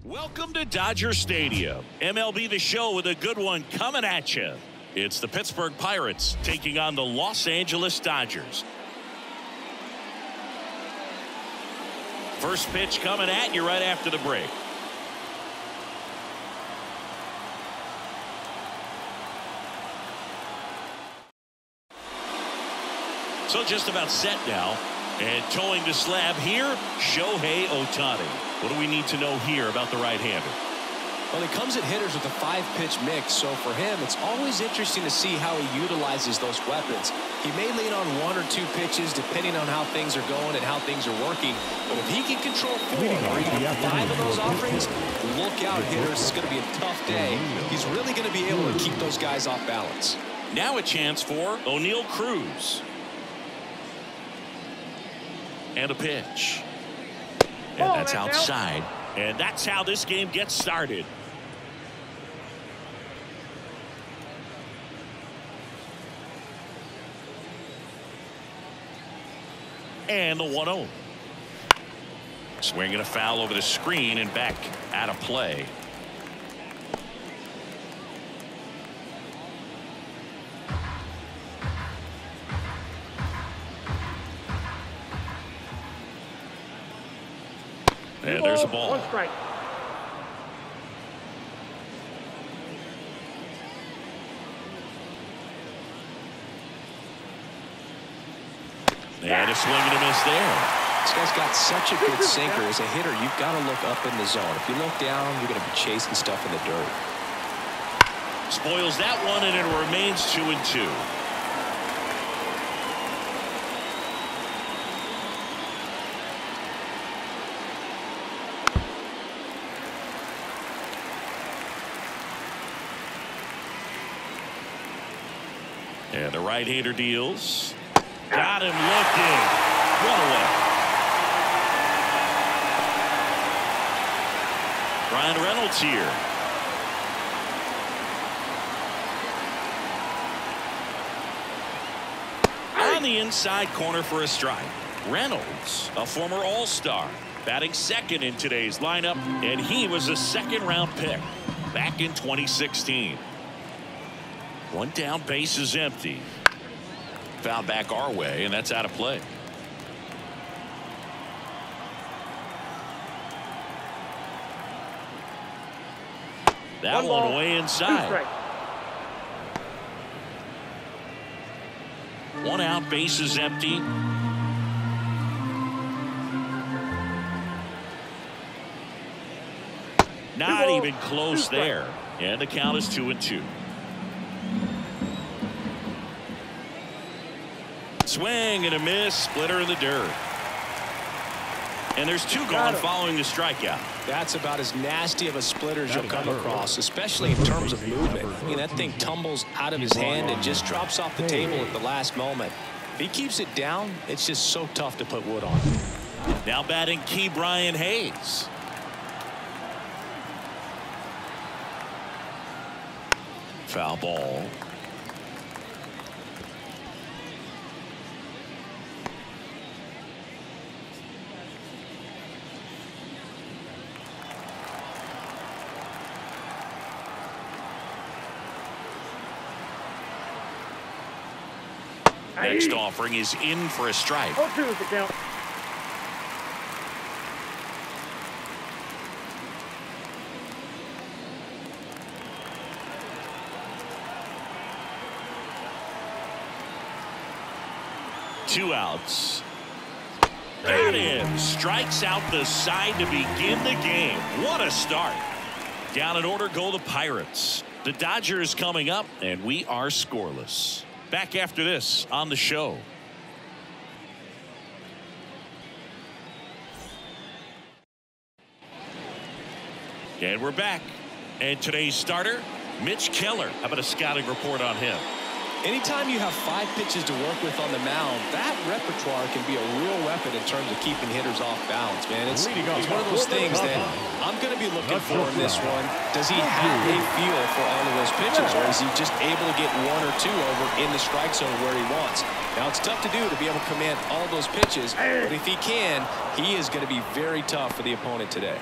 Welcome to Dodger Stadium. MLB The Show with a good one coming at you. It's the Pittsburgh Pirates taking on the Los Angeles Dodgers. First pitch coming at you right after the break. So just about set now. And towing the slab here, Shohei Ohtani. What do we need to know here about the right-hander? Well, he comes at hitters with a 5-pitch mix, so for him, it's always interesting to see how he utilizes those weapons. He may lean on 1 or 2 pitches depending on how things are going and how things are working, but if he can control 4 or even 5 of those offerings, look out, hitters. It's going to be a tough day. He's really going to be able to keep those guys off balance. Now a chance for O'Neal Cruz. And a pitch. And that's outside. And that's how this game gets started. And the 1-0. Swinging a foul over the screen and back out of play. And there's a ball. 1 strike. And a swing and a miss there. This guy's got such a good sinker. As a hitter, you've got to look up in the zone. If you look down, you're going to be chasing stuff in the dirt. Spoils that one, and it remains 2-2. And the right-hander deals. Got him looking. 1 away. Ryan Reynolds here. On the inside corner for a strike. Reynolds, a former All-Star, batting second in today's lineup, and he was a second-round pick back in 2016. 1 down, base is empty. Foul back our way, and that's out of play. That one way inside. 1 out, base is empty. Not even close there. And the count is 2-2. Swing and a miss, splitter in the dirt. And there's 2 gone following the strikeout. That's about as nasty of a splitter as you'll come across, especially in terms of movement. I mean, that thing tumbles out of his hand and just drops off the table at the last moment. If he keeps it down, it's just so tough to put wood on. Now batting Brian Hayes. Foul ball. Next offering is in for a strike. 0-2 is the count. Two outs. Got him. Strikes out the side to begin the game. What a start. Down in order go the Pirates. The Dodgers coming up, and we are scoreless. Back after this on the show. And we're back. And today's starter, Mitch Keller. How about a scouting report on him? Anytime you have 5 pitches to work with on the mound, that repertoire can be a real weapon in terms of keeping hitters off balance, man. It's one of those things that I'm going to be looking for in this one. Does he have a feel for all of those pitches, or is he just able to get 1 or 2 over in the strike zone where he wants? Now, it's tough to do to be able to command all those pitches, but if he can, he is going to be very tough for the opponent today.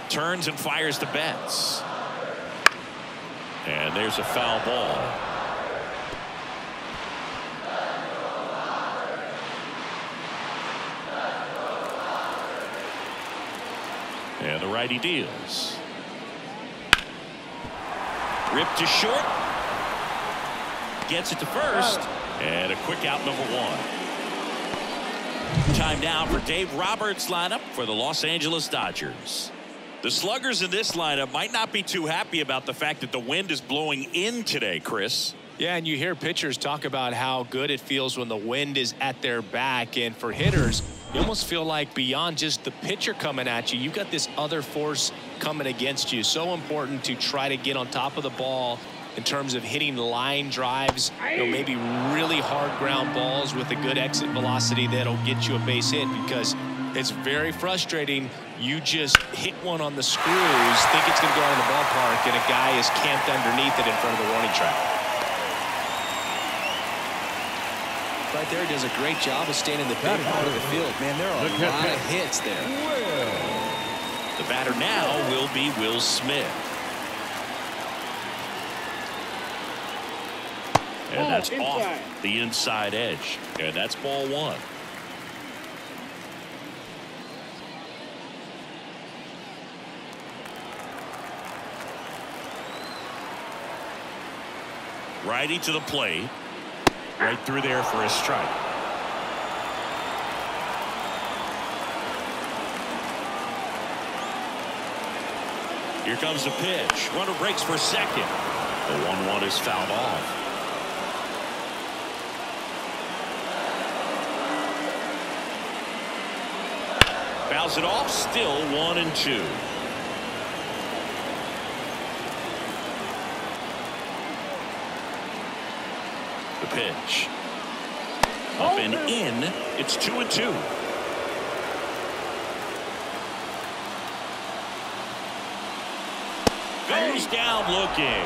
Turns and fires to Betts. And there's a foul ball. And the righty deals. Ripped to short. Gets it to first. And a quick out, number 1. Time now for Dave Roberts' lineup for the Los Angeles Dodgers. The sluggers in this lineup might not be too happy about the fact that the wind is blowing in today, Chris. Yeah, and you hear pitchers talk about how good it feels when the wind is at their back. And for hitters, you almost feel like beyond just the pitcher coming at you, you've got this other force coming against you. So important to try to get on top of the ball in terms of hitting line drives, maybe really hard ground balls with a good exit velocity that'll get you a base hit, because it's very frustrating. You just hit one on the screws, think it's going to go out of the ballpark, and a guy is camped underneath it in front of the warning track. Right there, does a great job of staying in the big part of the field. Man, there are a lot of hits there. The batter now will be Will Smith. And that's off the inside edge. And that's ball 1. Righty to the plate. Right through there for a strike. Here comes the pitch. Runner breaks for second. The 1-1 is fouled off. Fouls it off. Still 1-2. The pitch. Up and in. It's 2-2. Goes down looking.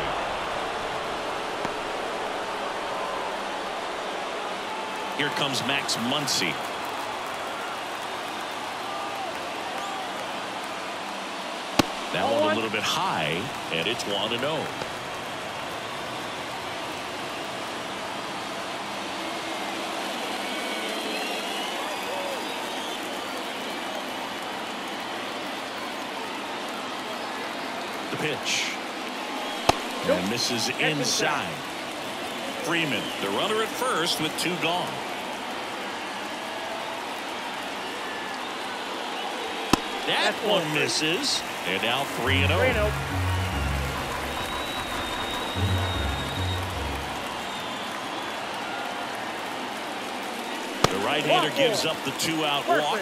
Here comes Max Muncy. That one a little bit high, and it's 1-0. The pitch. And misses inside. Freeman, the runner at first with 2 gone. That one misses. And now 3-0. The right-hander gives up the 2-out walk.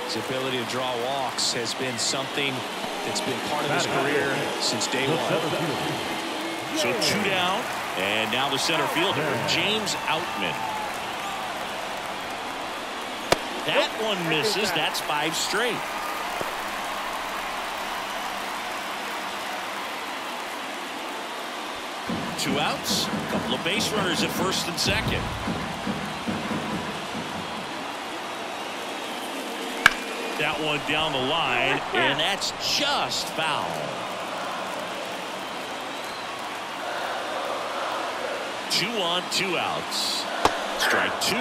His ability to draw walks has been something that's been part of his career since day 1. So 2 down, and now the center fielder, James Outman. That one misses. That's 5 straight. Two outs, a couple of base runners at first and second. That one down the line, and that's just foul. 2 on, 2 outs. Strike 2.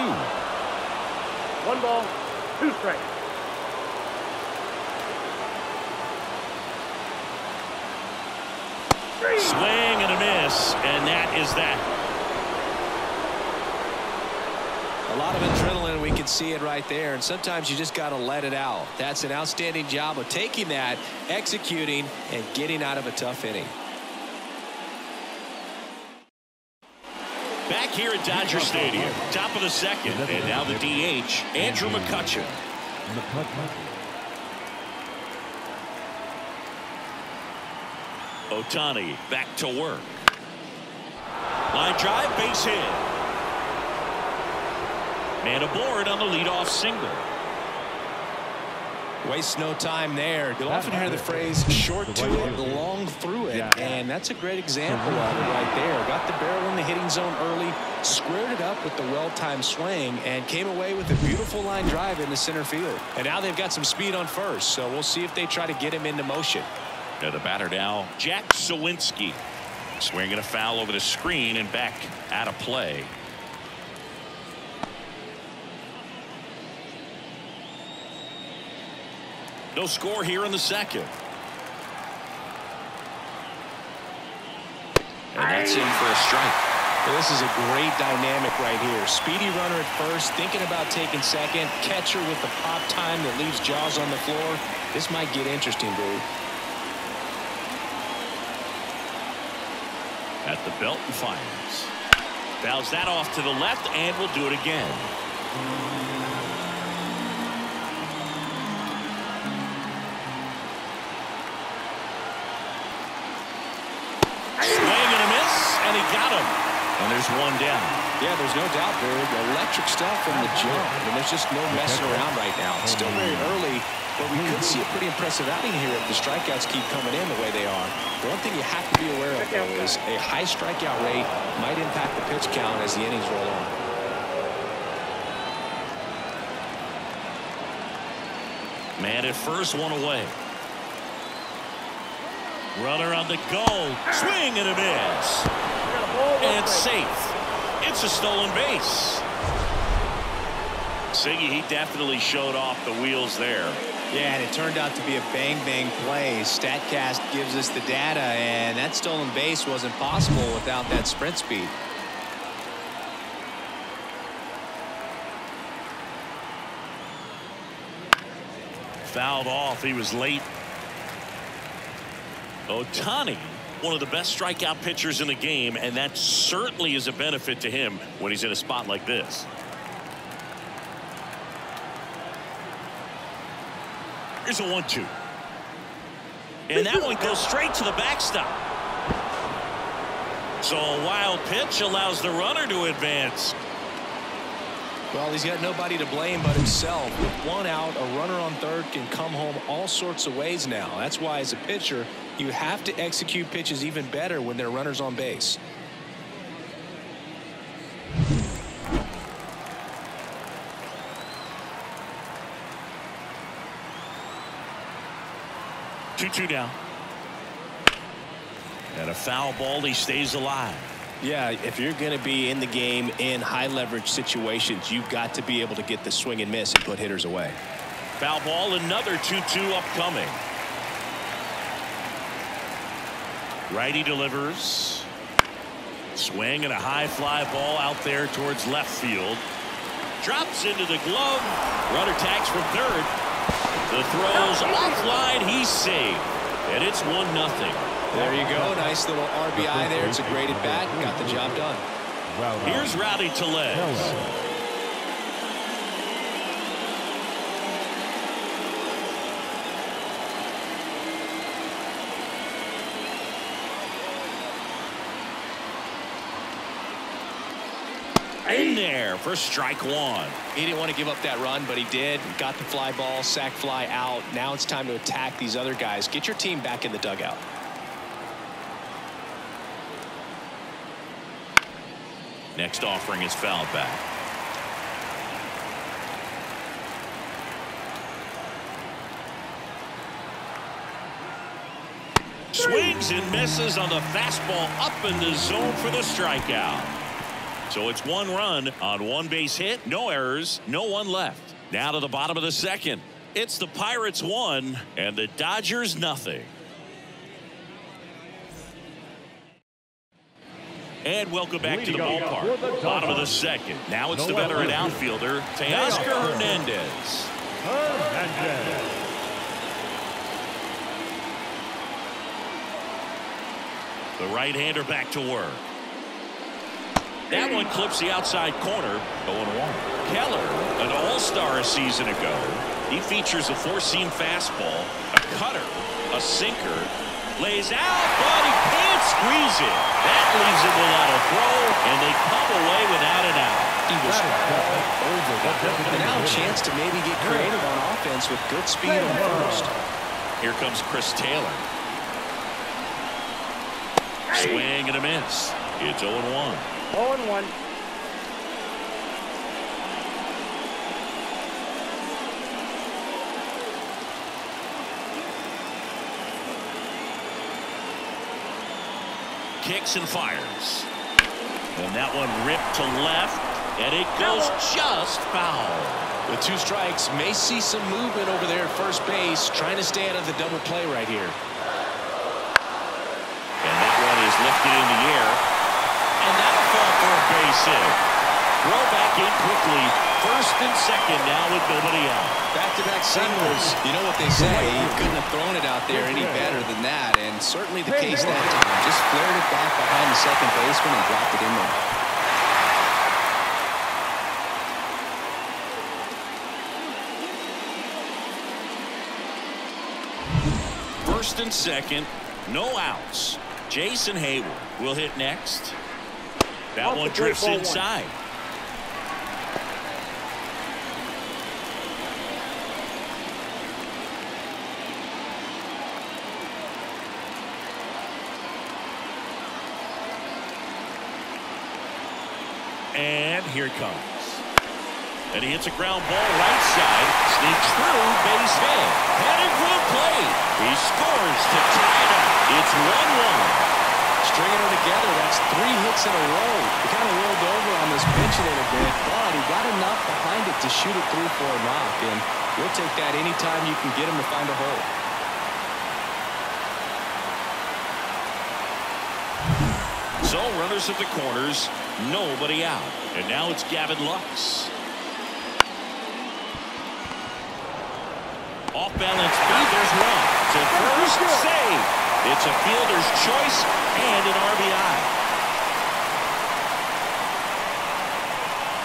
1 ball, 2 strikes. Swing and a miss, and that is that. A lot of adrenaline, we can see it right there, and sometimes you just got to let it out. That's an outstanding job of taking that, executing, and getting out of a tough inning. Back here at Dodger Stadium, top of the second, and now the DH, Andrew McCutchen. Ohtani back to work. Line drive, base hit. Man aboard on the leadoff single. Wastes no time there. You'll often hear the phrase short to it, long through it, and that's a great example of it right there. Got the barrel in the hitting zone early, squared it up with the well-timed swing, and came away with a beautiful line drive into center field. And now they've got some speed on first, so we'll see if they try to get him into motion. Now the batter now, Jack Sawinski. Swinging a foul over the screen and back out of play. No score here in the second. And that's in for a strike. Well, this is a great dynamic right here. Speedy runner at first, thinking about taking second. Catcher with the pop time that leaves Jaws on the floor. This might get interesting, dude. At the belt and fires. Fouls that off to the left and will do it again. Swing and a miss, and he got him. And there's one down. Yeah, there's no doubt, Barry. Electric stuff from the jump. And there's just no messing around right now. It's still very early, but we could see a pretty impressive outing here if the strikeouts keep coming in the way they are. One thing you have to be aware of, though, is a high strikeout rate might impact the pitch count as the innings roll on. Man at first, one away. Runner on the go. Swing and a miss. And safe. It's a stolen base. Siggy, he definitely showed off the wheels there. Yeah, and it turned out to be a bang-bang play. StatCast gives us the data, and that stolen base wasn't possible without that sprint speed. Fouled off. He was late. Ohtani, one of the best strikeout pitchers in the game, and that certainly is a benefit to him when he's in a spot like this. Here's a 1-2. And that one goes straight to the backstop. So a wild pitch allows the runner to advance. Well, he's got nobody to blame but himself. With one out, a runner on third can come home all sorts of ways now. That's why, as a pitcher, you have to execute pitches even better when there are runners on base. Two down. And a foul ball, he stays alive. Yeah, if you're going to be in the game in high leverage situations, you've got to be able to get the swing and miss and put hitters away. Foul ball, another 2-2 upcoming. Righty delivers. Swing and a high fly ball out there towards left field. Drops into the glove. Runner tags from third. The throw's offline. He's saved. And it's 1-0. There you go. Nice little RBI there. It's a great at bat. Got the job done. Here's Rowdy Tellez. In there for strike one. He didn't want to give up that run, but he did. Got the fly ball, sac fly out. Now it's time to attack these other guys. Get your team back in the dugout. Next offering is fouled back. Swings and misses on the fastball up in the zone for the strikeout. So it's one run on one base hit, no errors, no one left. Now to the bottom of the second. It's the Pirates 1 and the Dodgers nothing. And welcome back to the ballpark. Bottom of the second. Now it's the veteran outfielder, Teoscar Hernandez. The right-hander back to work. That one clips the outside corner. 0-1. Keller, an all-star a season ago. He features a four-seam fastball, a cutter, a sinker. Lays out, but he can't squeeze it. That leaves him without a throw, and they come away without an out. He was all over that. And now a chance to maybe get creative on offense with good speed on first. Here comes Chris Taylor. Swing and a miss. It's 0-1. 0-1. Kicks and fires. And that one ripped to left, and it goes just foul. With 2 strikes, may see some movement over there at first base, trying to stay out of the double play right here. And that one is lifted in the air, and that'll fall for a base hit. Throw back in quickly. First and second now with nobody out. Back-to-back singles. You know what they say, you couldn't have thrown it out there any better than that, and certainly the case that time. Just flared it back behind the second baseman and dropped it in there. First and second, no outs. Jason Hayward will hit next. That one drifts inside. And here it comes. And he hits a ground ball right side. Sneaks through, base hit. Headed for the plate. He scores to tie it up. It's 1-1. Stringing them together, that's 3 hits in a row. He kind of rolled over on this pitch a little bit, but he got enough behind it to shoot it through for a knock. And we'll take that anytime you can get him to find a hole. So runners at the corners, nobody out. And now it's Gavin Lux. Off balance feed, there's one. To first, save. It's a fielder's choice and an RBI.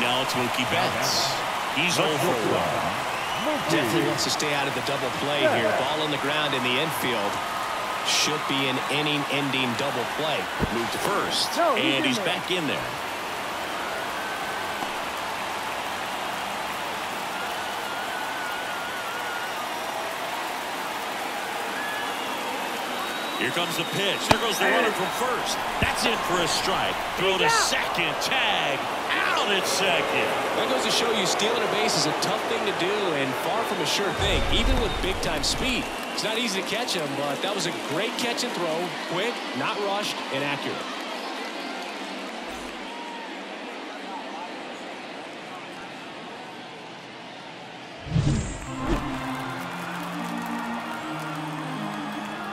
Now it's Mookie Betts. He's 0 for 1. Definitely wants to stay out of the double play here. Ball on the ground in the infield. Should be an inning-ending double play. Move to first, and he's back in there. Here comes the pitch. There goes the runner from first. That's in for a strike. Throw to second. Tag. Out at second. That goes to show you stealing a base is a tough thing to do and far from a sure thing, even with big-time speed. It's not easy to catch him, but that was a great catch and throw. Quick, not rushed, and accurate.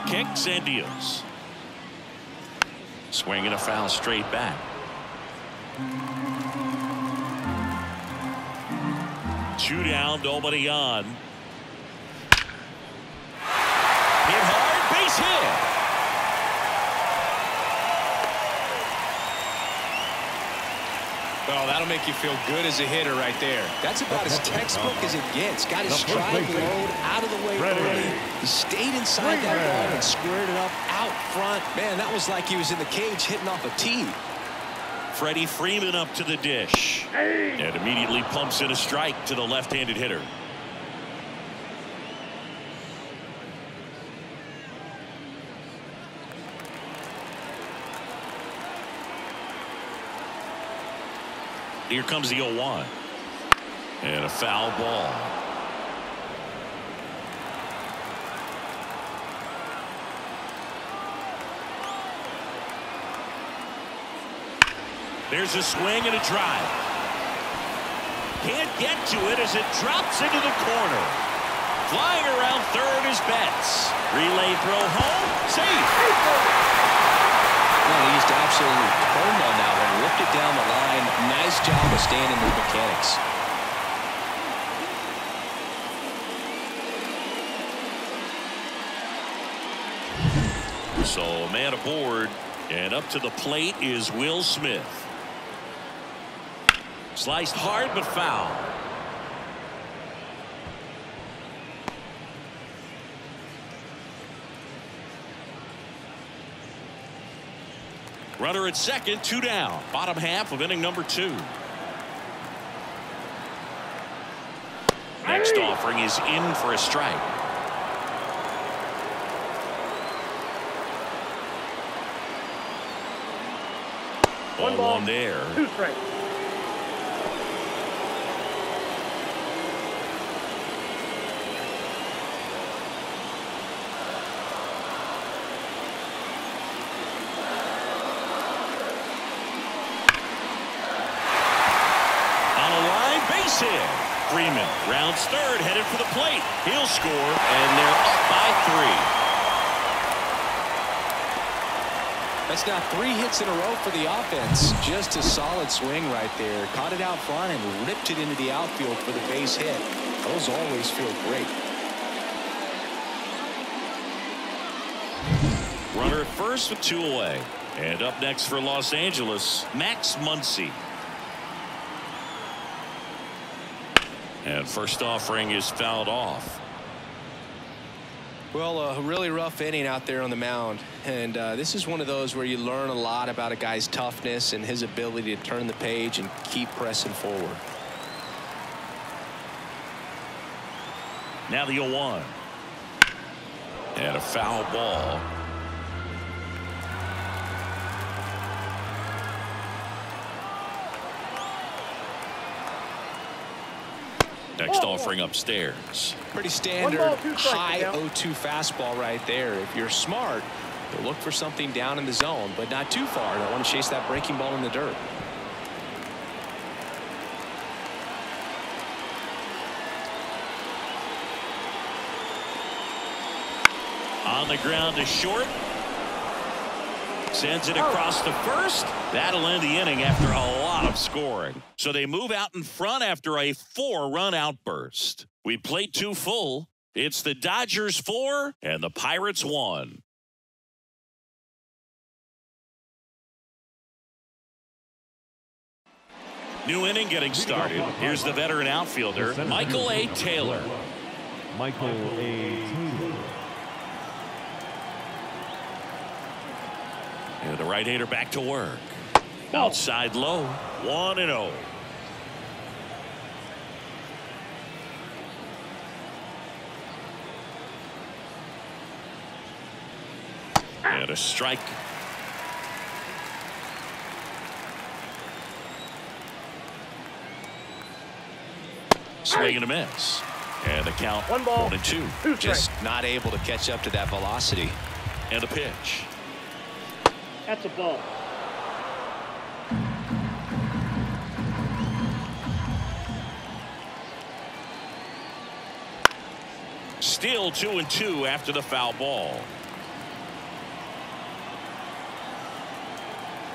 Kicks and deals. Swinging a foul straight back. Two down, nobody on. Hit hard, base hit. Well, that'll make you feel good as a hitter right there. That's about as textbook as it gets. Got his stride load out of the way early. He stayed inside that ball and squared it up out front. Man, that was like he was in the cage hitting off a tee. Freddie Freeman up to the dish. And immediately pumps in a strike to the left-handed hitter. Here comes the 0-1. And a foul ball. There's a swing and a drive. Can't get to it as it drops into the corner. Flying around third is Betts. Relay throw home. Safe. Well, he just absolutely turned on that one. Whipped it down the line. Nice job of staying in the mechanics. So a man aboard, and up to the plate is Will Smith. Sliced hard but foul. Runner at second, 2 down. Bottom half of inning number 2. Next offering is in for a strike. 1-1 there. 2 strikes. On a line, base hit. Freeman rounds third, headed for the plate. He'll score, and they're up by 3. That's now 3 hits in a row for the offense. Just a solid swing right there. Caught it out front and ripped it into the outfield for the base hit. Those always feel great. Runner at first with 2 away. And up next for Los Angeles, Max Muncy. And first offering is fouled off. Well, a really rough inning out there on the mound. And this is one of those where you learn a lot about a guy's toughness and his ability to turn the page and keep pressing forward. Now the 0-1. And a foul ball. Next offering upstairs. Pretty standard high 0-2 fastball right there. If you're smart, you'll look for something down in the zone, but not too far. Don't want to chase that breaking ball in the dirt. On the ground to short. Sends it across the first. That'll end the inning after a lot of scoring. So they move out in front after a 4-run outburst. We played 2 full. It's the Dodgers 4 and the Pirates 1. New inning getting started. Here's the veteran outfielder, Michael A. Taylor. Michael A. Taylor. And the right-hander back to work. Outside low, 1-0. And a strike. Swing and a miss. And the count 1-2. Just not able to catch up to that velocity. And a pitch. That's a ball. Still 2-2 after the foul ball.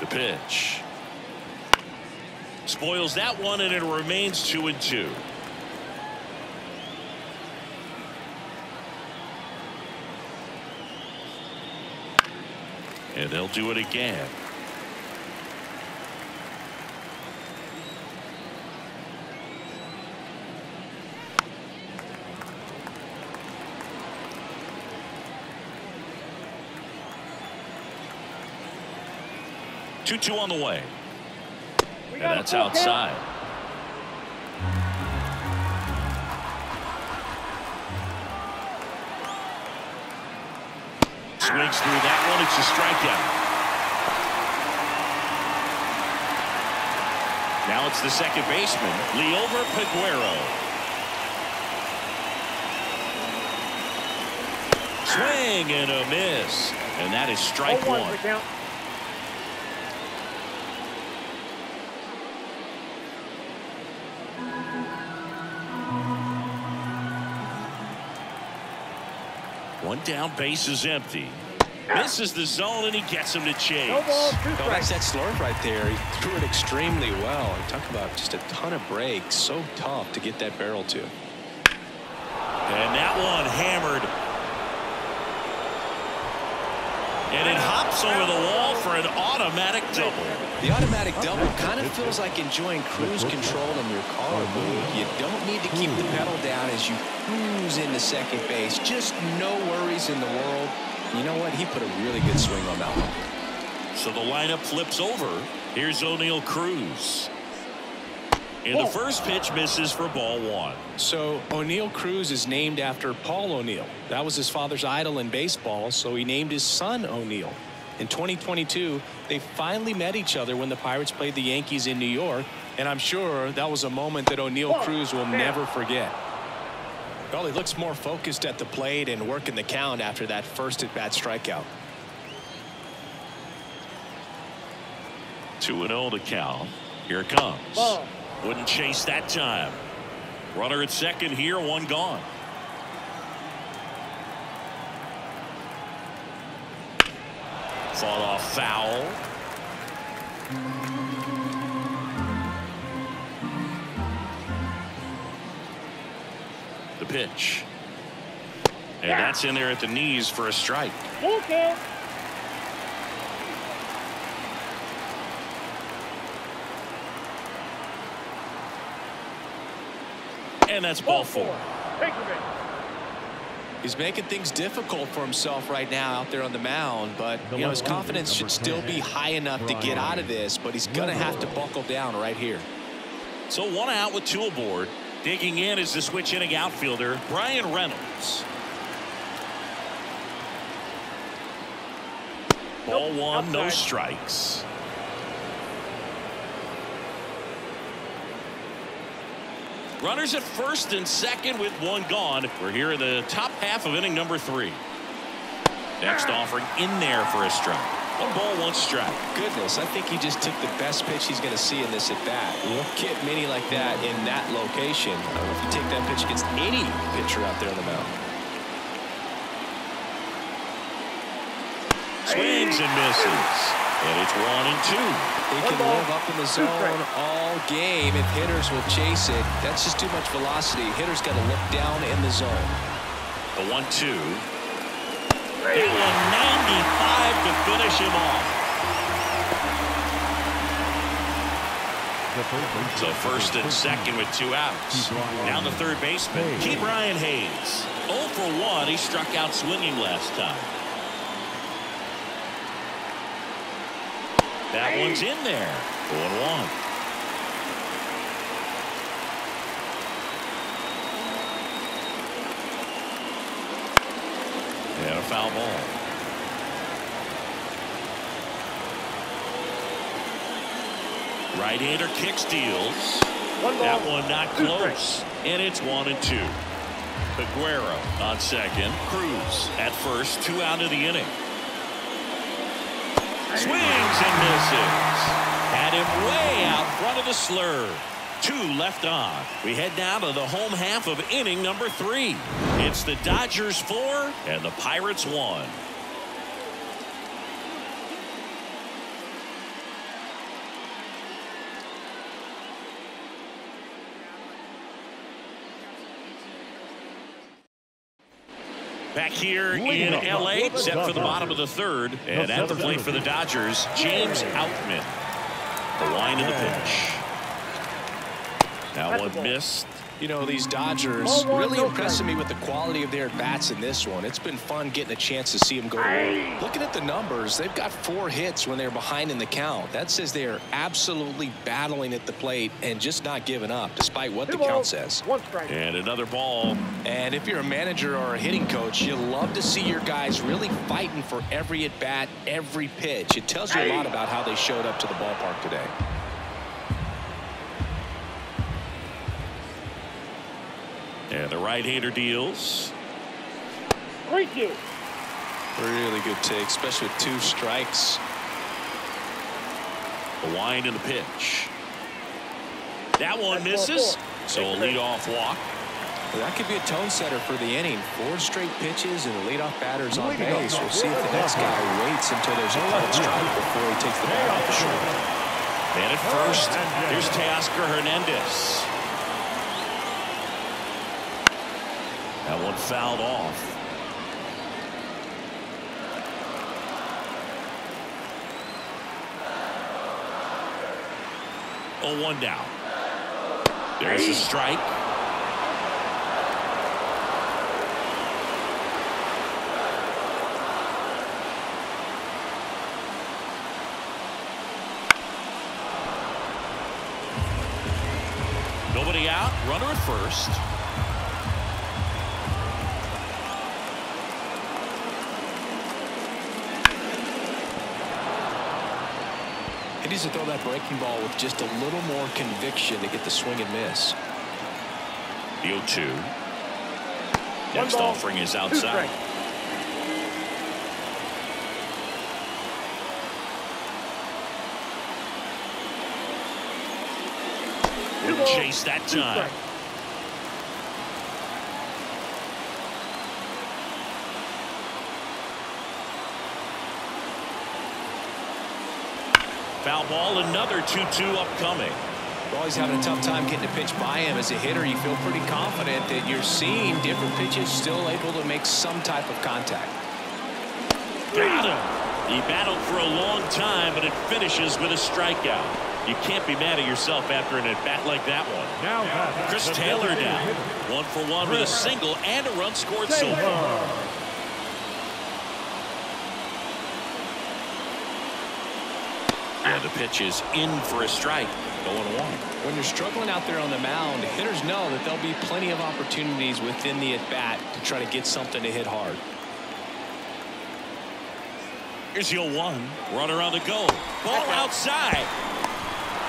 The pitch. Spoils that one, and it remains 2-2. And they'll do it again. Two on the way. And that's outside. Swings through that one. It's a strikeout. Now it's the second baseman, Liover Peguero. Swing and a miss. And that is strike 1. One down, base is empty. Misses the zone, and he gets him to chase. That's that slurve right there. He threw it extremely well. Talk about just a ton of breaks. So tough to get that barrel to. And that one hammered. And it hops over the wall for an automatic double. The automatic double kind of feels like enjoying cruise control in your car. You don't need to keep the pedal down as you cruise into second base. Just no worries in the world. You know what? He put a really good swing on that one. So the lineup flips over. Here's O'Neal Cruz. And the first pitch misses for ball one. So O'Neill Cruz is named after Paul O'Neill. That was his father's idol in baseball, so he named his son O'Neill. In 2022, they finally met each other when the Pirates played the Yankees in New York, and I'm sure that was a moment that O'Neill Cruz will never forget. Well, he looks more focused at the plate and working the count after that first at-bat strikeout. 2-0 to count. Here it comes. Ball. Wouldn't chase that time. Runner at second here, one gone. Fought off foul. The pitch. And that's in there at the knees for a strike. Okay. And that's ball four. Take your man. He's making things difficult for himself right now out there on the mound, but you know his confidence should still be high enough to get out of this, but he's going to have to buckle down right here. So one out with two aboard. Digging in is the switch inning outfielder Brian Reynolds. Ball one, no strikes. Runners at first and second with one gone. We're here in the top half of inning number 3. Next offering in there for a strike. 1 ball, 1 strike. Goodness, I think he just took the best pitch he's going to see in this at bat. You don't get many like that in that location. I don't know if you take that pitch against any pitcher out there on the mound. Swings and misses. And it's 1 and 2. He can live up in the zone all game if hitters will chase it. That's just too much velocity. Hitters got to look down in the zone. The 1-2. That one 95 to finish him off. So first and second with 2 outs. Now the third baseman, Brian Hayes. 0 for 1. He struck out swinging last time. That one's in there. 0-1. And a foul ball. Right-hander kick steals. That one not close. And it's 1 and 2. Aguero on second. Cruz at first. 2 out of the inning. Swings and misses. Had him way out front of the slur. 2 left on. We head now to the home half of inning number 3. It's the Dodgers 4 and the Pirates 1. Back here in L.A., set for the bottom of the third. And at the plate for the Dodgers, James Outman. The line of the pitch. That one missed. You know, these Dodgers really impressing me with the quality of their at-bats in this one. It's been fun getting a chance to see them go to work. Looking at the numbers, they've got 4 hits when they're behind in the count. That says they are absolutely battling at the plate and just not giving up, despite what the count says. 1 strike. And another ball. And if you're a manager or a hitting coach, you love to see your guys really fighting for every at-bat, every pitch. It tells you a lot about how they showed up to the ballpark today. And the right-hander deals. 3-2. Really good take, especially with 2 strikes. The wind and the pitch. That one misses. So a leadoff walk. Well, that could be a tone setter for the inning. 4 straight pitches and the leadoff batter's on base. We'll see if the next guy waits until there's a called strike before he takes the ball off the shoulder. And at first, here's Teoscar Hernandez. That one fouled off. Oh, 1 down. There's a strike. Nobody out. Runner at first. He needs to throw that breaking ball with just a little more conviction to get the swing and miss. The 0-2. Next offering is outside. Didn't chase that time. Foul ball, another 2-2 upcoming. Well, he's having a tough time getting a pitch by him. As a hitter, you feel pretty confident that you're seeing different pitches still able to make some type of contact. Got him. He battled for a long time, but it finishes with a strikeout. You can't be mad at yourself after an at-bat like that one. Now Chris Taylor down. 1 for 1 with a single and a run scored so far. And the pitch is in for a strike. 0-1. When you're struggling out there on the mound, hitters know that there'll be plenty of opportunities within the at-bat to try to get something to hit hard. Here's the 0-1. Runner on the go. Ball outside.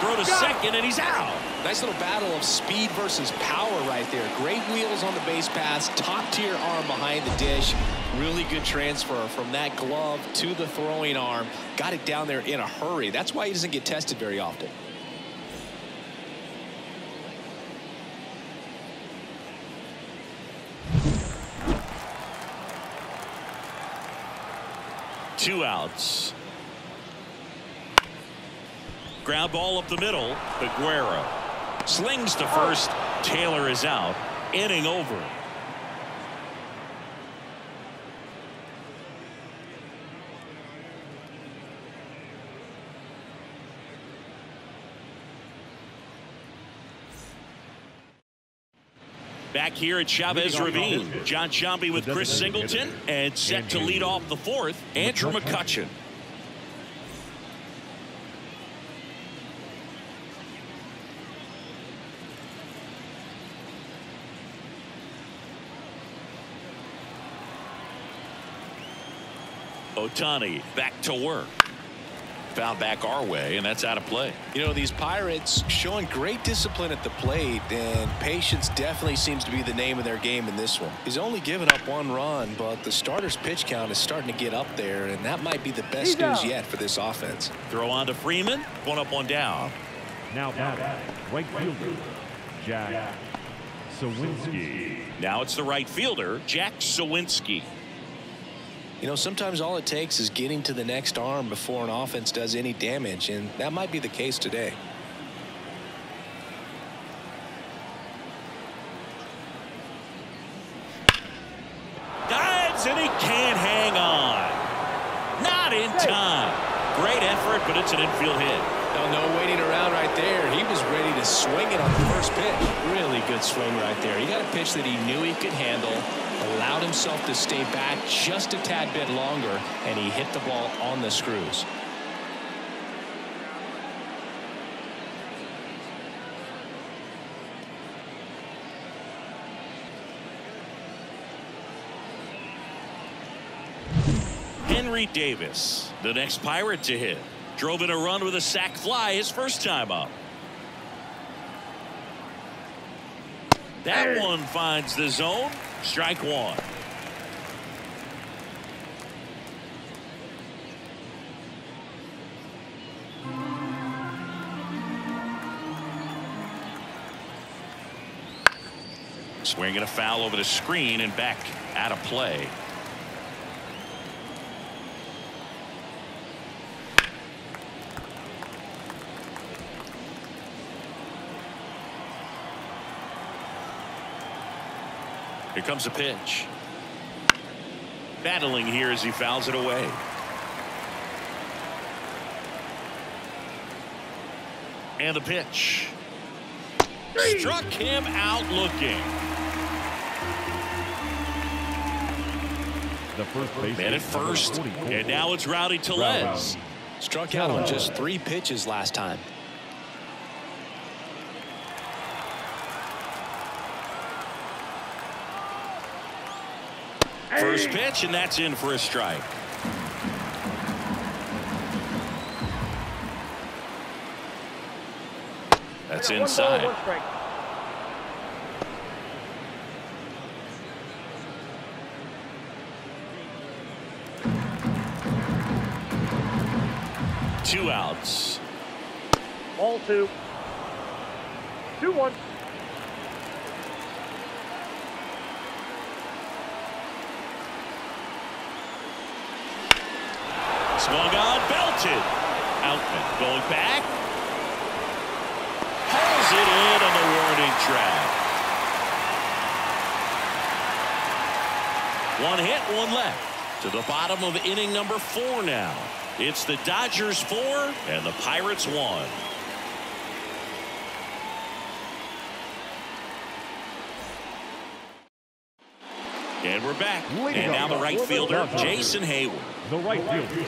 Throw to second, and he's out. Nice little battle of speed versus power right there. Great wheels on the base pass. Top-tier arm behind the dish. Really good transfer from that glove to the throwing arm. Got it down there in a hurry. That's why he doesn't get tested very often. Two outs. Ground ball up the middle. Aguero slings to first. Taylor is out. Inning over. Back here at Chavez Ravine, John Sciambi with Chris Singleton, and set to lead off the fourth, Andrew McCutchen. Ohtani back to work. Foul back our way, and that's out of play. You know, these Pirates showing great discipline at the plate, and patience definitely seems to be the name of their game in this one. He's only given up 1 run, but the starter's pitch count is starting to get up there, and that might be the best news yet for this offense. Throw on to Freeman. 1 up, 1 down. Now batting, right fielder, Jack Sawinski. Now it's the right fielder, Jack Sawinski. You know, sometimes all it takes is getting to the next arm before an offense does any damage, and that might be the case today. Dives, and he can't hang on. Not in time. Great effort, but it's an infield hit. No waiting around right there. He was ready to swing it on the first pitch. Really good swing right there. He got a pitch that he knew he could handle, allowed himself to stay back just a tad bit longer, and he hit the ball on the screws. Henry Davis, the next Pirate to hit. Drove in a run with a sac fly his first time up. That one finds the zone. Strike 1. Swinging a foul over the screen and back out of play. Here comes a pitch. Battling here as he fouls it away. And the pitch. Struck him out looking. The first base Man at first, and now it's Rowdy Tellez. Struck out on just 3 pitches last time. First pitch, and that's in for a strike. That's inside. 1 ball, 1 strike. Two outs. Ball 2. 2-1. Swung on, belted. Outman going back. Hauls it in on the warning track. 1 hit, 1 left. To the bottom of inning number 4 now. It's the Dodgers 4 and the Pirates 1. And we're back. And now the right fielder, Jason Hayward. The right fielder.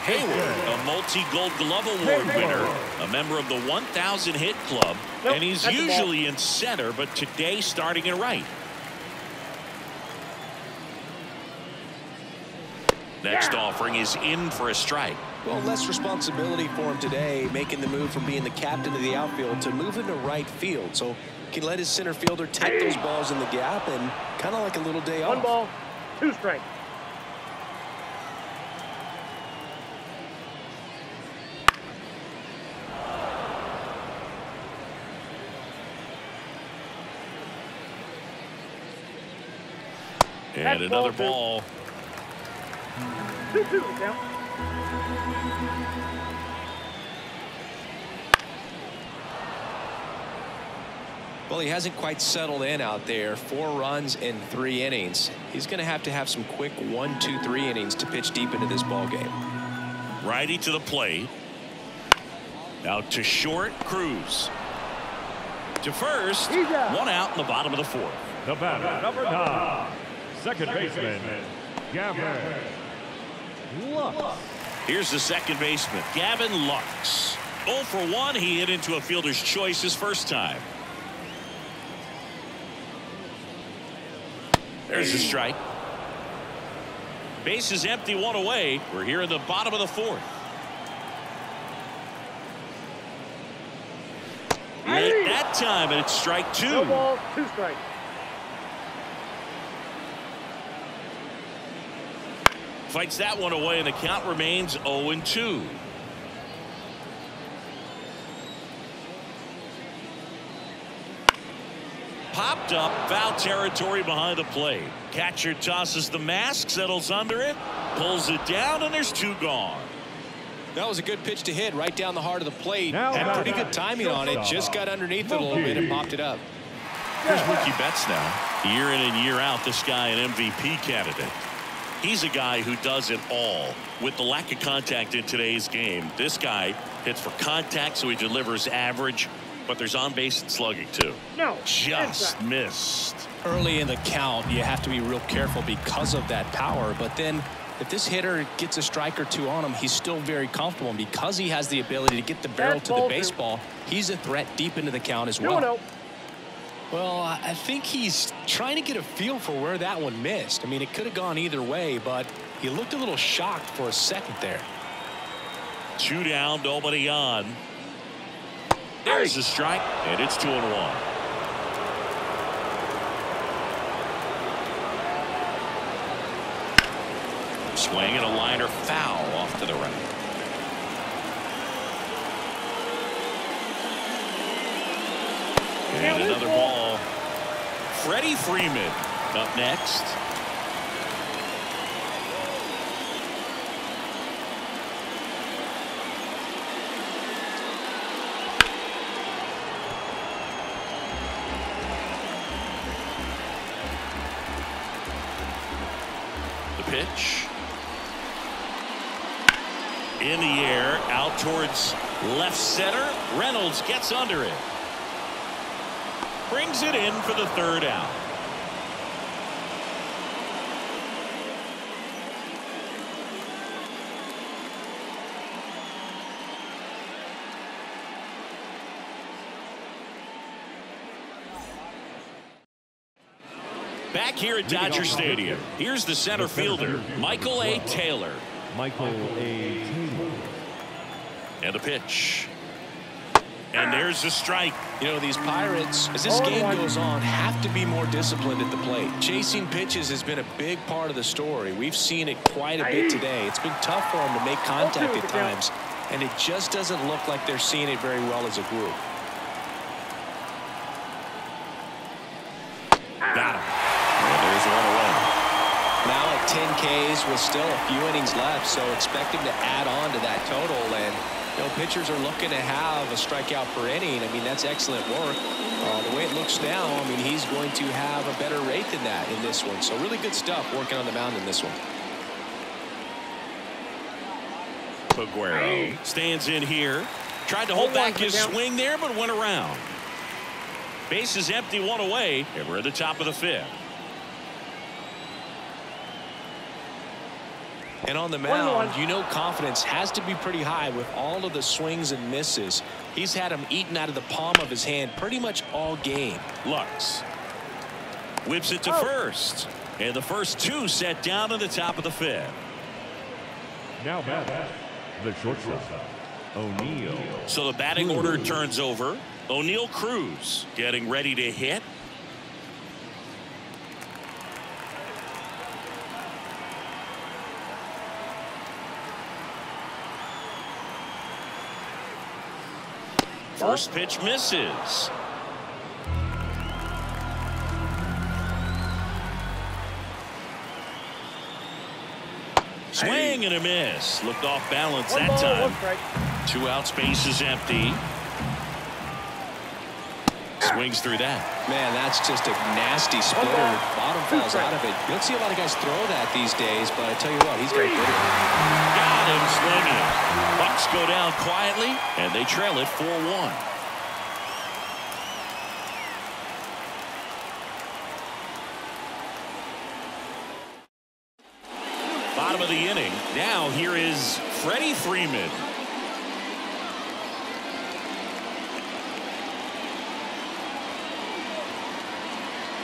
Hayward, a multi-Gold Glove Award winner, a member of the 1,000 hit club, and he's usually in center, but today starting in right. Next offering is in for a strike. Well, less responsibility for him today, making the move from being the captain of the outfield to moving to right field. So he can let his center fielder take those balls in the gap and kind of like a little day off. 1 ball, 2 strikes. And another ball. 2-2 count. Well, he hasn't quite settled in out there. 4 runs in 3 innings. He's going to have some quick 1, 2, 3 innings to pitch deep into this ball game. Righty to the plate. Out to short, Cruz. To first, 1 out in the bottom of the 4th. The batter, number 9, second baseman, Gavin Lux. Here's the second baseman, Gavin Lux. 0 for 1. He hit into a fielder's choice his first time. There's a strike. Base is empty, 1 away. We're here in the bottom of the 4th. Late that time, and it's strike 2. 1 ball, 2 strikes. Fights that one away, and the count remains 0-2. Popped up, foul territory behind the plate. Catcher tosses the mask, settles under it, pulls it down, and there's 2 gone. That was a good pitch to hit right down the heart of the plate. Now Had pretty good timing on it. Just got underneath it a little bit and popped it up. Here's Mookie Betts now. Year in and year out, this guy an MVP candidate. He's a guy who does it all. With the lack of contact in today's game, this guy hits for contact, so he delivers average, but there's on base and slugging too. No. Just missed. Early in the count, you have to be real careful because of that power. But then if this hitter gets a strike or 2 on him, he's still very comfortable. And because he has the ability to get the barrel to the baseball, he's a threat deep into the count as well. 2-0. Well, I think he's trying to get a feel for where that one missed. I mean, it could have gone either way, but he looked a little shocked for a second there. 2 down, nobody on. There's a strike, and it's 2-1. Swing and a liner foul off to the right. And another ball. Freddie Freeman up next. The pitch. In the air, out towards left center. Reynolds gets under it. Brings it in for the 3rd out. Back here at Dodger Stadium, here's the center fielder, Michael A. Taylor. Michael A. Taylor. And a pitch. And there's a strike. You know, these Pirates, as this game goes on, have to be more disciplined at the plate. Chasing pitches has been a big part of the story. We've seen it quite a bit today. It's been tough for them to make contact at times, and it just doesn't look like they're seeing it very well as a group. Got him. And there's one away. Now at 10 Ks with still a few innings left, so expect him to add on to that total. And you know, pitchers are looking to have a strikeout per inning. I mean, that's excellent work. The way it looks now, I mean, he's going to have a better rate than that in this one. So really good stuff working on the mound in this one. Aguero stands in here. Tried to hold back his swing there, but went around. Base is empty, one away, and we're at the top of the fifth. And on the mound, you know, confidence has to be pretty high with all of the swings and misses. He's had them eaten out of the palm of his hand pretty much all game. Lux whips it to first, and the first two set down at the top of the fifth. Now back, the shortstop, O'Neill. So the batting order turns over. O'Neill Cruz getting ready to hit. First pitch misses. Swing and a miss. Looked off balance that time. 2 outs, base is empty. Swings through that. Man, that's just a nasty splitter. Bottom falls out of it. You don't see a lot of guys throw that these days, but I tell you what, he's got good. Got him swinging. Bucks go down quietly, and they trail it 4-1. Bottom of the inning. Now here is Freddie Freeman.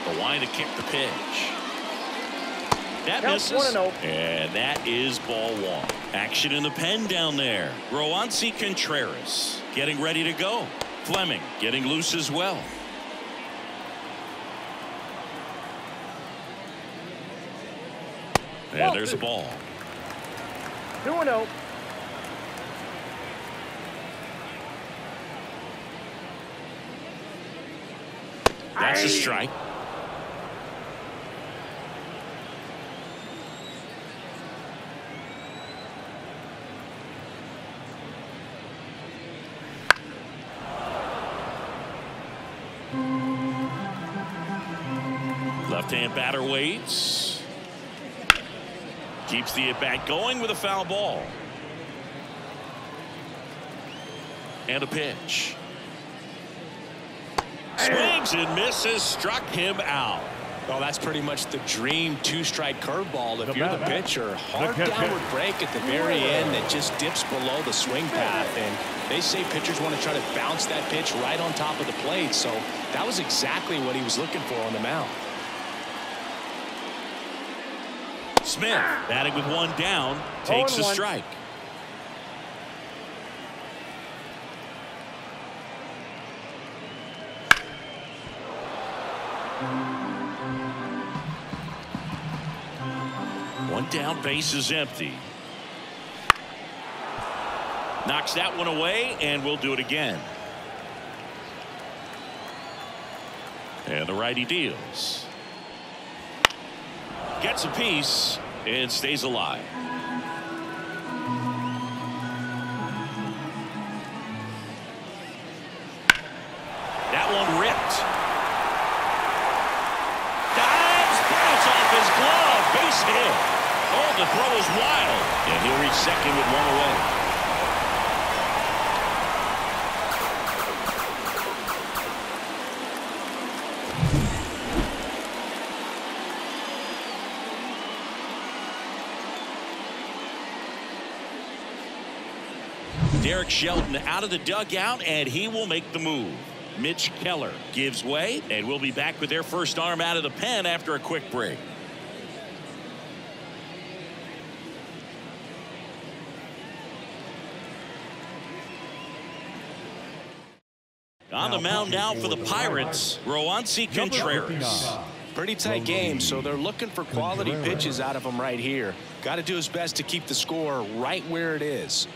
The line to kick the pitch. That misses. And that is ball one. Action in the pen down there. Roansy Contreras getting ready to go. Fleming getting loose as well. And there's a ball. 2-0. That's a strike. Left-hand batter waits. Keeps the at-bat going with a foul ball. And a pitch. Swings and misses. Struck him out. Well, that's pretty much the dream two-strike curveball. If you're the pitcher, hard downward break at the very end that just dips below the swing path. And they say pitchers want to try to bounce that pitch right on top of the plate. So that was exactly what he was looking for on the mound. Smith batting with one down, takes a strike. One down, base is empty. Knocks that one away, and we'll do it again. And the righty deals. Gets a piece and stays alive. That one ripped. Dives, bounce off his glove, base hit. Oh, the throw is wild, and he'll reach second with one away. Derek Shelton out of the dugout, and he will make the move. Mitch Keller gives way, and we'll be back with their first arm out of the pen after a quick break. On the mound now for the Pirates, Roansy Contreras. Pretty tight game, so they're looking for quality pitches out of him right here. Got to do his best to keep the score right where it is.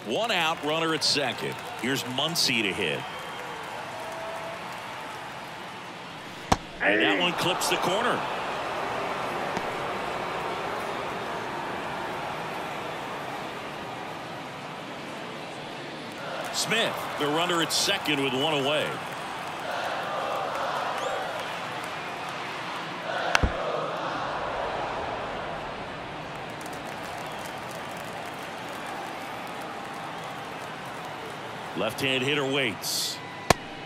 One out, runner at second. Here's Muncy to hit. And that one clips the corner. Smith, the runner at second with one away. Left-hand hitter waits.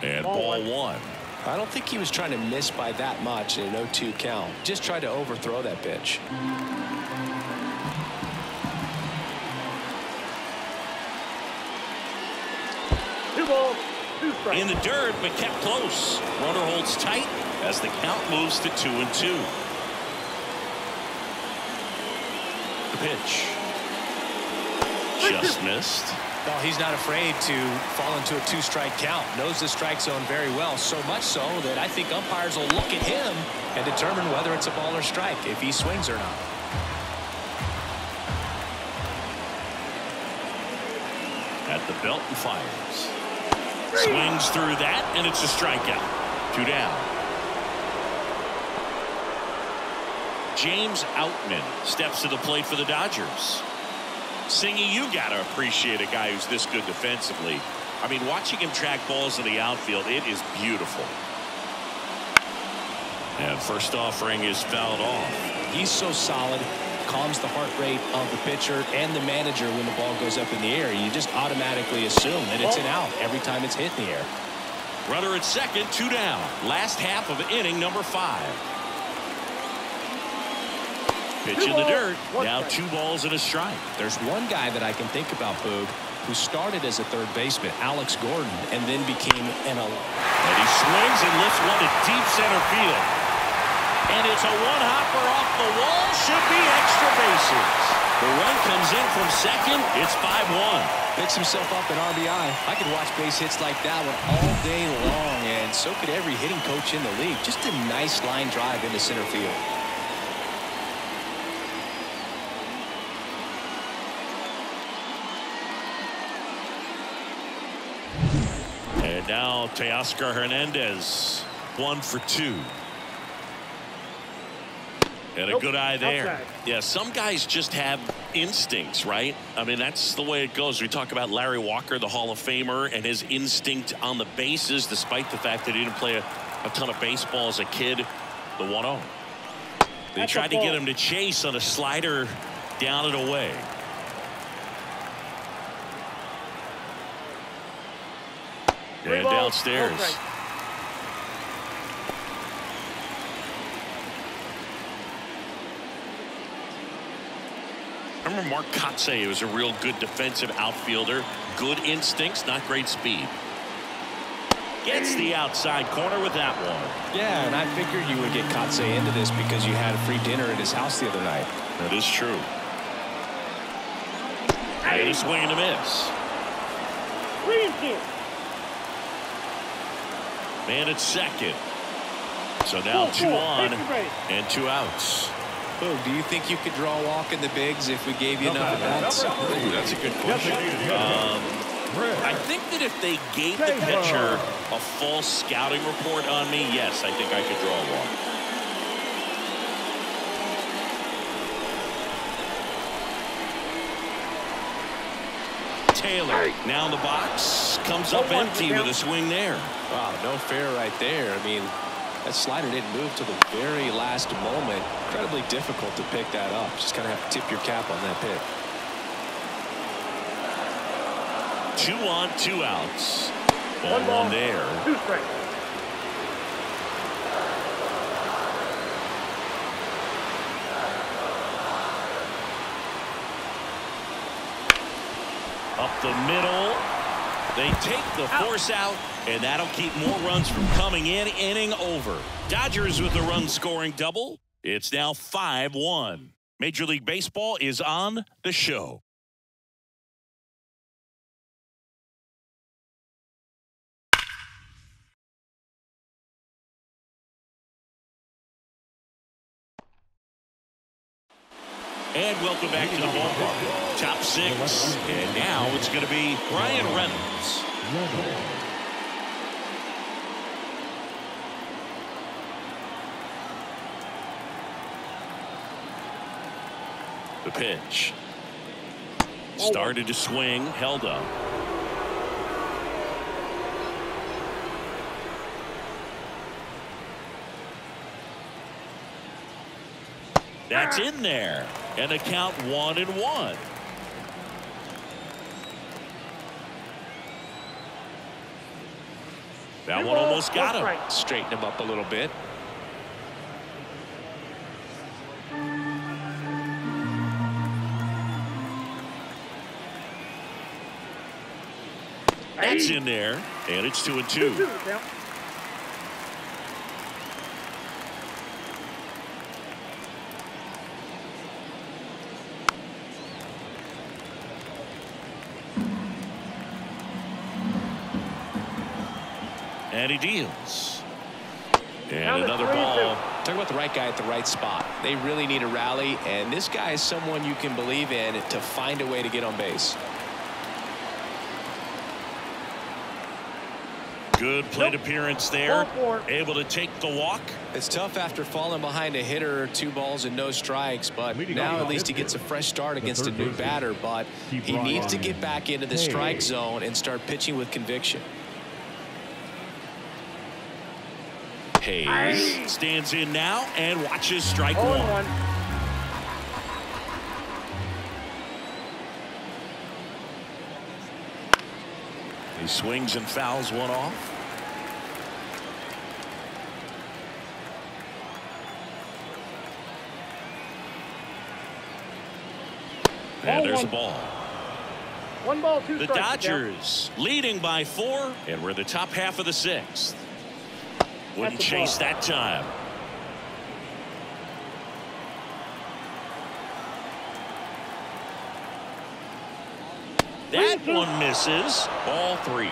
And ball one. I don't think he was trying to miss by that much in an 0-2 count. Just tried to overthrow that pitch. In the dirt, but kept close. Runner holds tight as the count moves to 2-2. The pitch. Just missed. Well, he's not afraid to fall into a 2-strike count. Knows the strike zone very well, so much so that I think umpires will look at him and determine whether it's a ball or strike, if he swings or not. At the belt and fires. Swings through that, and it's a strikeout. 2 down. James Outman steps to the plate for the Dodgers. Singy, you got to appreciate a guy who's this good defensively. I mean, watching him track balls in the outfield, it is beautiful. And first offering is fouled off. He's so solid, calms the heart rate of the pitcher and the manager when the ball goes up in the air. You just automatically assume that it's an out every time it's hit in the air. Runner at second, 2 down. Last half of inning number 5. Pitch in the dirt. Now 2 balls and a strike. There's one guy that I can think about, Boog, who started as a third baseman, Alex Gordon, and then became an. And he swings and lifts one to deep center field. And it's a one-hopper off the wall. Should be extra bases. The run comes in from second. It's 5-1. Picks himself up an RBI. I could watch base hits like that one all day long, and so could every hitting coach in the league. Just a nice line drive into center field. And now Teoscar Hernandez, 1 for 2. And a good eye there. Outside. Yeah, some guys just have instincts, right? I mean, that's the way it goes. We talk about Larry Walker, the Hall of Famer, and his instinct on the bases, despite the fact that he didn't play a ton of baseball as a kid. The 1-0. They tried to get him to chase on a slider down and away. And downstairs. I remember Mark Kotsay was a real good defensive outfielder. Good instincts, not great speed. Gets the outside corner with that one. Yeah, and I figured you would get Kotsay into this because you had a free dinner at his house the other night. That is true. And a swing and a miss. Man at second. So now 2 on and 2 outs. Oh, do you think you could draw a walk in the bigs if we gave you enough bats? Ooh, that's a good question. I think that if they gave the pitcher a false scouting report on me, yes, I think I could draw a walk. Taylor now in the box, comes up empty with a swing there. Wow, no fair right there. I mean, that slider didn't move to the very last moment. Incredibly difficult to pick that up. Just kind of have to tip your cap on that pick. 2 on, 2 outs. Ball 1 there. 2 strikes. the middle. They take the force out, and that'll keep more runs from coming in. Inning over. Dodgers with the run scoring double. It's now 5-1. Major League Baseball is on the show. And welcome back to the ballpark. Top six. And now it's going to be Brian Reynolds. The pitch. Started to swing. Held up. That's in there. And the count 1-1. That one almost got him. Straighten him up a little bit. That's in there. And it's 2-2. And he deals. And another ball. Talk about the right guy at the right spot. They really need a rally, and this guy is someone you can believe in to find a way to get on base. Good plate appearance there. Able to take the walk. It's tough after falling behind a hitter, 2 balls and no strikes, but now at least he gets a fresh start against a new batter, but he needs to get back into the strike zone and start pitching with conviction. Hayes stands in now and watches strike one. He swings and fouls one off. And there's a ball. 1 ball, 2 strikes. The Dodgers leading by 4, and we're in the top half of the 6th. Wouldn't chase that time. That one misses. Ball 3.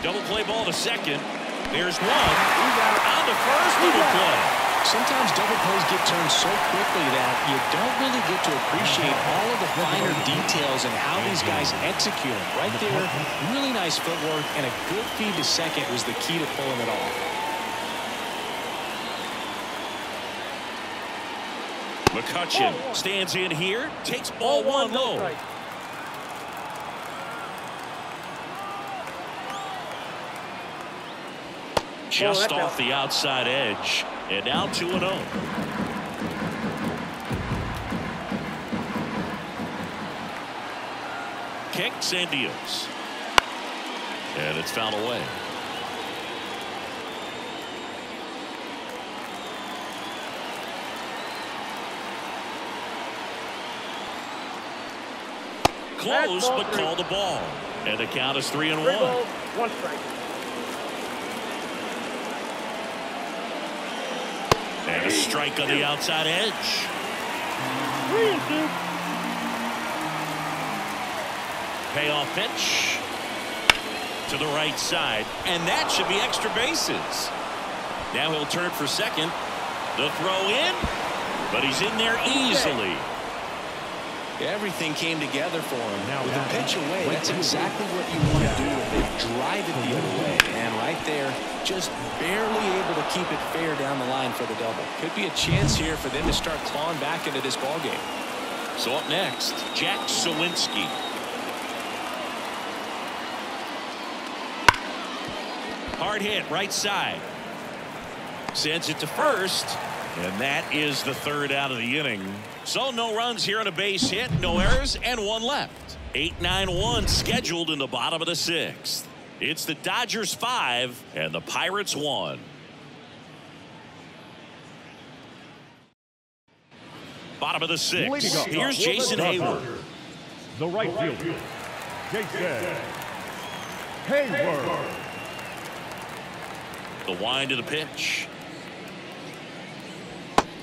Double play ball to second. There's one. On to first. Double play. Sometimes double plays get turned so quickly that you don't really get to appreciate all of the finer details and how these guys execute them. Right there, really nice footwork, and a good feed to second was the key to pulling it off. McCutcheon stands in here, takes ball 1 low. Just off the outside edge. And now 2-0. Kicks and deals. And it's fouled away. Close, but called the ball. And the count is 3-1. 1 strike. And a strike on the outside edge. 3-2. Payoff pitch to the right side, and that should be extra bases. Now he'll turn for second. The throw in, but he's in there easily. Everything came together for him. Now with the pitch away, that's exactly what you want to do. They drive it the other way, and right there, just barely able to keep it fair down the line for the double. Could be a chance here for them to start clawing back into this ball game. So up next, Jack Sawinski. Hard hit, right side. Sends it to first, and that is the 3rd out of the inning. So no runs here on a base hit, no errors, and 1 left. 8-9-1 scheduled in the bottom of the 6th. It's the Dodgers 5 and the Pirates 1. Bottom of the 6th. Leading up Here's for Jason the Hayward. The right fielder, Jason Hayward. The wind of the pitch.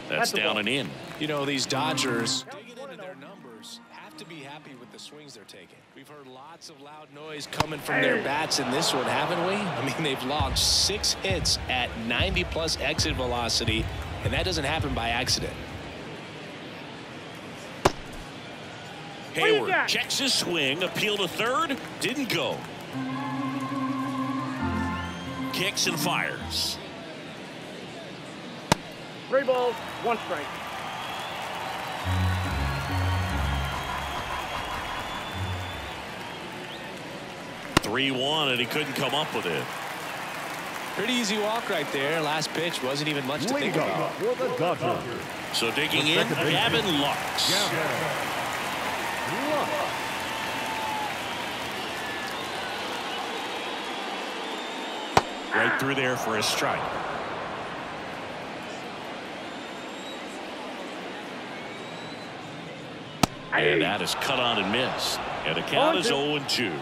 That's down and in. You know, these Dodgers, digging into their numbers, have to be happy with the swings they're taking. We've heard lots of loud noise coming from their bats in this one, haven't we? I mean, they've logged 6 hits at 90+ exit velocity, and that doesn't happen by accident. Hayward checks his swing, appeal to third, didn't go. Kicks and fires. 3 balls, 1 strike. (3-1), and he couldn't come up with it. Pretty easy walk right there. Last pitch wasn't even much to think about. For the Dodgers. So digging in, Gavin Lux. Right through there for a strike. And that is cut on and missed. And the count is 0-2.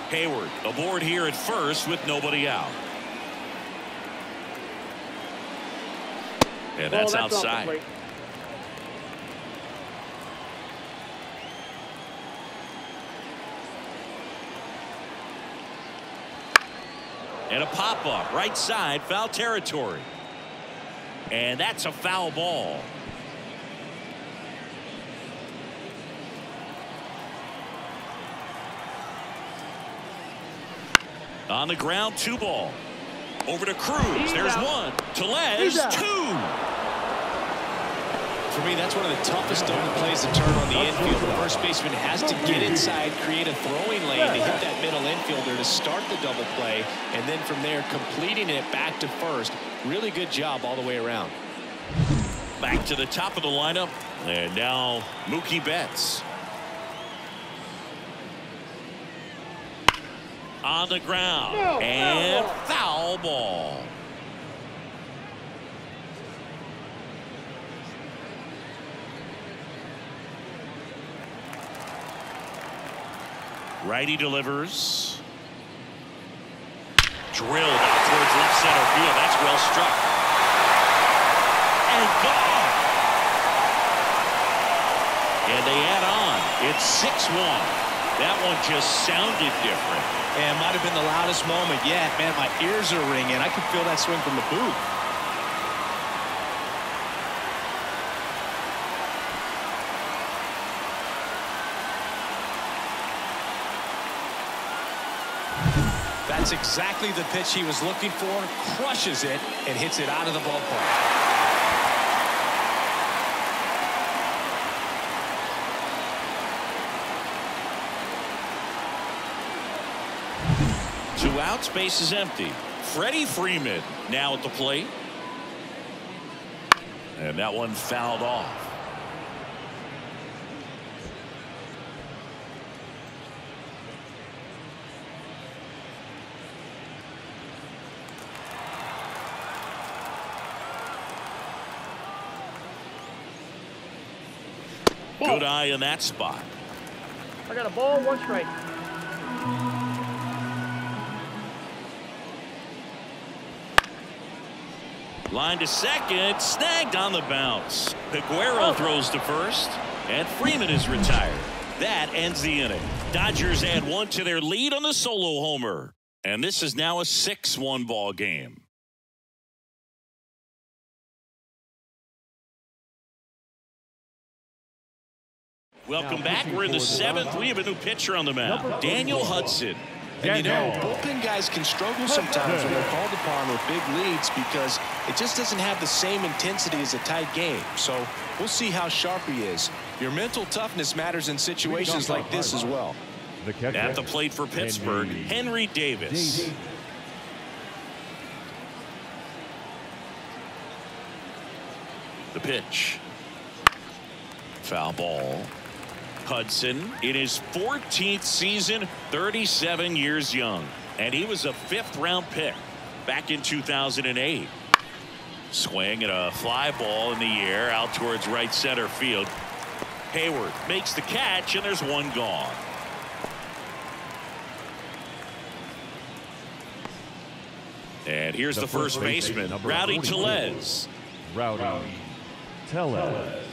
Hayward aboard here at first with nobody out. And that's outside. And a pop-up right side, foul territory. And that's a foul ball. On the ground, 2 ball. Over to Cruz. There's 1. Tellez, 2. For me, that's one of the toughest double plays to turn on the infield. The first baseman has to get inside, create a throwing lane to hit that middle infielder to start the double play, and then from there completing it back to first. Really good job all the way around. Back to the top of the lineup, and now Mookie Betts. On the ground, and foul ball. Righty delivers. Drilled out towards left center field. That's well struck. And gone. And they add on. It's 6-1. That one just sounded different. And it might have been the loudest moment yet. Man, my ears are ringing. I could feel that swing from the booth. That's exactly the pitch he was looking for. Crushes it and hits it out of the ballpark. Two outs, base is empty. Freddie Freeman now at the plate. And that one fouled off. Good eye in that spot. I got a ball, 1 strike. Line to second, snagged on the bounce. Peguero throws to first, and Freeman is retired. That ends the inning. Dodgers add 1 to their lead on the solo homer, and this is now a 6-1 ball game. Welcome back. We're in the 7th. We have a new pitcher on the mound, Daniel Hudson. And you know, bullpen guys can struggle sometimes when they're called upon with big leads because it just doesn't have the same intensity as a tight game. So we'll see how sharp he is. Your mental toughness matters in situations like this as well. At the plate for Pittsburgh, Henry Davis. The pitch. Foul ball. Hudson in his 14th season, 37 years young, and he was a 5th-round pick back in 2008. Swing and a fly ball in the air out towards right center field. Hayward makes the catch, and there's one gone. And here's the first baseman, Rowdy Tellez. Rowdy Tellez.